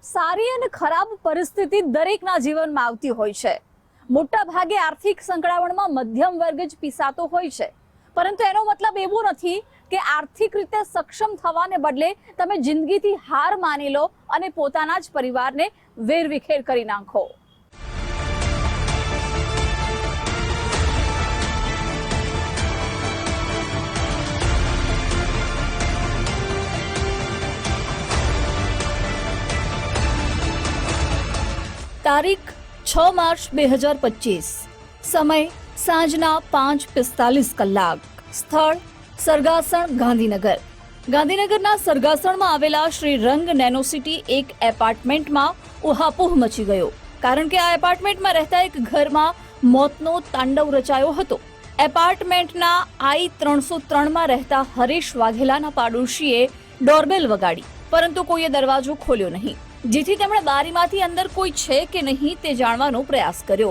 સારી અને ખરાબ પરિસ્થિતિ દરેકના જીવનમાં આવતી હોય છે. મોટા ભાગે આર્થિક સંકળામણમાં મધ્યમ વર્ગ જ પીસાતો હોય છે, પરંતુ એનો મતલબ એવો નથી કે આર્થિક રીતે સક્ષમ થવાને બદલે તમે જિંદગીથી હાર માની લો અને પોતાના જ પરિવારને વેરવિખેર કરી નાખો. તારીખ 6 માર્ચ 2025, સમય સાંજના 5:45 કલાક, સ્થળ સરગાસણ, ગાંધીનગર. ગાંધીનગરના સરગાસણમાં આવેલા શ્રી રંગ નેનોસિટી એક એપાર્ટમેન્ટમાં ઉહાપોહ મચી ગયો, કારણ કે આ એપાર્ટમેન્ટમાં રહેતા એક ઘરમાં મોતનો તાંડવ રચાયો હતો. એપાર્ટમેન્ટના I-303માં રહેતા હરીશ વાઘેલાના પાડોશીએ ડોરબેલ વગાડી, પરંતુ કોઈએ દરવાજો ખોલ્યો નહીં, જેથી તેમણે બારીમાંથી અંદર કોઈ છે કે નહીં તે જાણવાનો પ્રયાસ કર્યો.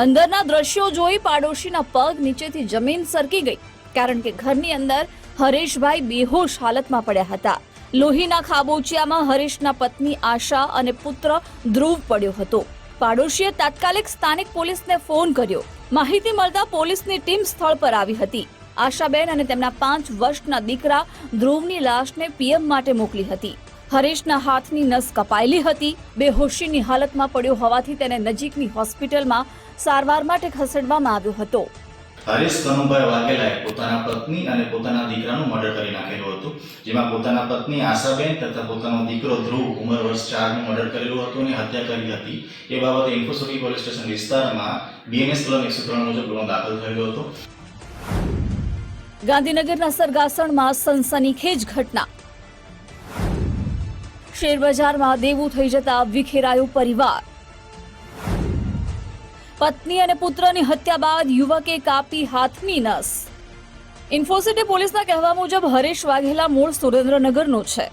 અંદરના દ્રશ્યો જોઈ પાડોશીના પગ નીચેથી જમીન સરકી ગઈ, કારણ કે ઘરની અંદર હરેશભાઈ બેહોશ હાલતમાં પડ્યા હતા. લોહીના ખાબોચિયામાં હરેશના પત્ની આશા અને પુત્ર ધ્રુવ પડ્યો હતો. પાડોશીએ તાત્કાલિક સ્થાનિક પોલીસને ફોન કર્યો. માહિતી મળતા પોલીસની ટીમ સ્થળ પર આવી હતી. આશાબેન અને તેમના 5 વર્ષના દીકરા ધ્રુવની લાશને પીએમ માટે મોકલી હતી. હરેશના હાથની નસ કપાયેલી હતી. બેહોશીની હાલતમાં પડ્યો હોવાથી તેને નજીકની હોસ્પિટલમાં સારવાર માટે ખસેડવામાં આવ્યો હતો. હરેશ કનુભાઈ વાઘેલાએ પોતાના પત્ની અને પોતાના દીકરાનું મર્ડર કરી નાખેલું હતું, જેમાં પોતાના પત્ની આશાબેન તથા પોતાનો દીકરો ધ્રુવ ઉંમર વર્ષ 4નું મર્ડર કરેલું હતું અને હત્યા કરી હતી. એ બાબતે ઇન્ફોસિટી પોલીસ સ્ટેશન વિસ્તારમાં BNS કલમ 103 મુજબ ગુનો દાખલ થયેલો હતો. ગાંધીનગરના સરગાસણમાં સનસનીખેજ ઘટના. શેરબજારમાં દેવું થઈ જતા વિખેરાયો પરિવાર. પત્ની અને પુત્રની હત્યા બાદ યુવકે કાપી હાથની નસ. ઇન્ફોસિટી પોલીસના કહેવા મુજબ હરેશ વાઘેલા મૂળ સુરેન્દ્રનગરનો છે.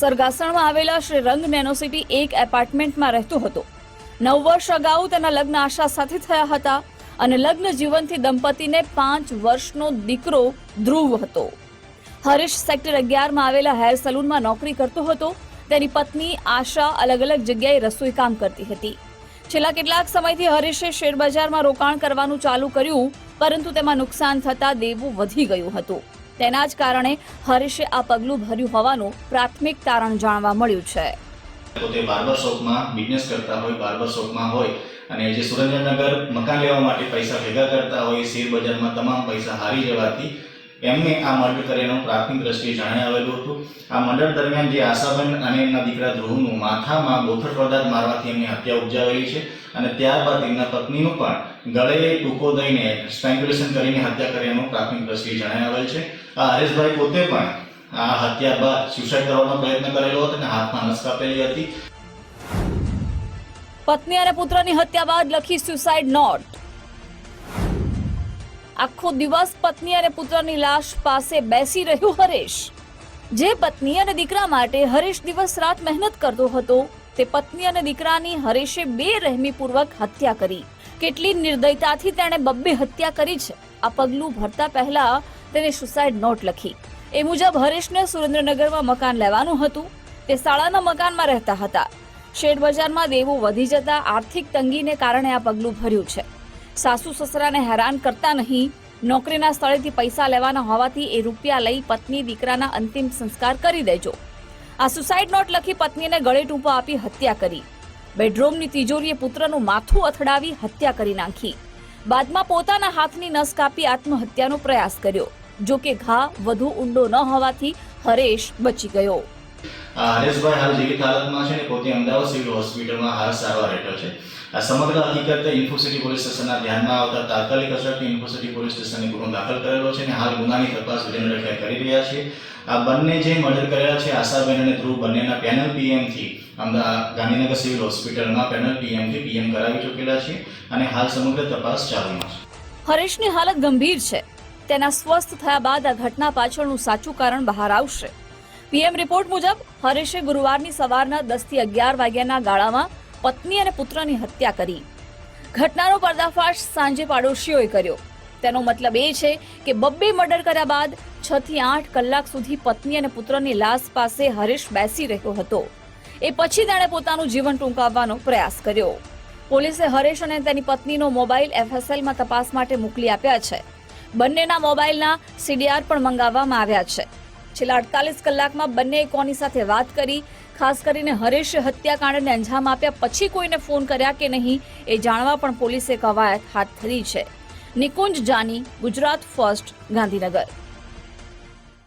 સરગાસણમાં આવેલા શ્રી રંગ નેનોસિટી એક એપાર્ટમેન્ટમાં રહેતો હતો. 9 વર્ષ અગાઉ તેના લગ્ન આશા સાથે થયા હતા અને લગ્ન જીવનથી દંપતીને 5 વર્ષનો દીકરો ધ્રુવ હતો. હરેશ સેક્ટર 11માં આવેલા હેર સલૂનમાં નોકરી કરતો હતો. તેની પત્ની આશા અલગ અલગ જગ્યાએ રસોઈ કામ કરતી હતી. છેલ્લા કેટલાક સમયથી હરેશે શેરબજારમાં રોકાણ કરવાનું ચાલુ કર્યું, પરંતુ તેમાં નુકસાન થતા દેવું વધી ગયું હતું. તેના જ કારણે હરેશે આ પગલું ભર્યું હોવાનું પ્રાથમિક તારણ જાણવા મળ્યું છે. પોતે બાર્બર શોપમાં બિઝનેસ કરતા હોય, બાર્બર શોપમાં હોય અને જે સુરેન્દ્રનગર મકાન લેવા માટે પૈસા ભેગા કરતા હોય, શેરબજારમાં તમામ પૈસા હારી જવાથી એમને આ મર્ડર કર્યાનું પ્રાથમિક દ્રષ્ટિએ જાણ્યા આવેલું હતું. આ મર્ડર દરમિયાન જે આશાબેન અને એમના દીકરા ધ્રુવનું માથામાં બોથડ પદાર્થ મારવાથી એમની હત્યા ઉપજાવેલી છે અને ત્યારબાદ એમના પત્નીનું પણ ગળે ટૂંકો દઈને સ્ટ્રેંગ્યુલેશન કરીને હત્યા કર્યાનું પ્રાથમિક દ્રષ્ટિએ જણાય આવેલ છે. આ હરેશભાઈ પોતે પણ આ હત્યા બાદ સુસાઇડ કરવાનો પ્રયત્ન કરેલો હતો અને હાથમાં નસ કાપેલી હતી. પત્ની અને પુત્રની હત્યા બાદ લખી સુસાઇડ નોટ. આખો દિવસ પત્ની અને પુત્રની લાશ પાસે બેસી રહ્યો હરેશ. જે પત્ની અને દીકરા માટે હરેશ દિવસ રાત મહેનત કરતો હતો, તે પત્ની અને દીકરાની હરેશે બેરહેમીપૂર્વક હત્યા કરી. કેટલી નિર્દયતાથી તેણે 2 હત્યા કરી છે. આ પગલું ભરતા પહેલા તેને સુસાઇડ નોટ લખી. એ મુજબ હરેશને સુરેન્દ્રનગરમાં મકાન લેવાનું હતું. તે શાળાના મકાનમાં રહેતા હતા. શેરબજારમાં દેવું વધી જતા આર્થિક તંગીને કારણે આ પગલું ભર્યું છે. સાસુ સસરાને હેરાન કરતા નહીં, નોકરીના સ્થળેથી પૈસા લેવાના હોવાથી એ રૂપિયા લઈ પત્ની દીકરાના અંતિમ સંસ્કાર કરી દેજો. આ સુસાઇડ નોટ લખી પત્નીને ગળે ટૂંપો આપી હત્યા કરી. બેડરૂમની તિજોરીએ પુત્રનું માથું અથડાવી હત્યા કરી નાખી. બાદમાં પોતાના હાથની નસ કાપી આત્મહત્યાનો પ્રયાસ કર્યો. જો કે ઘા વધુ ઊંડો ન હોવાથી હરેશ બચી ગયો. હરેશભાઈ હાલ જીવિત હાલતમાં છે અને પોતે અમદાવાદ સિવિલ હોસ્પિટલમાં હાલ સારવાર હેઠળ છે. આ સમગ્ર હકીકત ઇન્ફોસિટી પોલીસ સ્ટેશનના ધ્યાનમાં આવતા તાત્કાલિક અસરથી ઇન્ફોસિટી પોલીસ સ્ટેશને ગુનો દાખલ કરેલો છે અને હાલ ગુનાની તપાસ વિજયનગર કરી રહ્યા છે. આ બંને જે મર્ડર કરેલા છે, આશાબેન અને ધ્રુવ, બંનેના પેનલ પીએમથી ગાંધીનગર સિવિલ હોસ્પિટલમાં પેનલ પીએમથી પીએમ કરાવી ચૂકેલા છે અને હાલ સમગ્ર તપાસ ચાલુમાં છે. હરેશની હાલત ગંભીર છે. તેના સ્વસ્થ થયા બાદ આ ઘટના પાછળનું સાચું કારણ બહાર આવશે. પીએમ રિપોર્ટ મુજબ હરેશે ગુરુવારની સવારના 10 થી 11 વાગ્યાના ગાળામાં પત્ની અને પુત્રની હત્યા કરી. ઘટનાનો પર્દાફાશ સાંજે પાડોશીઓએ કર્યો. તેનો મતલબ એ છે કે 2 મર્ડર કર્યા બાદ 6 થી 8 કલાક સુધી પત્ની અને પુત્રની લાશ પાસે હરેશ બેસી રહ્યો હતો. એ પછી તેણે પોતાનું જીવન ટૂંકાવવાનો પ્રયાસ કર્યો. પોલીસે હરેશ અને તેની પત્નીનો મોબાઈલ FSLમાં તપાસ માટે મોકલી આપ્યા છે. બંનેના મોબાઈલના CDR પણ મંગાવવામાં આવ્યા છે. છેલ્લા 48 કલાકમાં બંનેએ કોની સાથે વાત કરી, ખાસ કરીને હરેશે હત્યાકાંડને અંજામ આપ્યા પછી કોઈને ફોન કર્યા કે નહીં એ જાણવા પણ પોલીસે કવાયત હાથ ધરી છે. નિકુંજ જાની, ગુજરાત ફર્સ્ટ, ગાંધીનગર.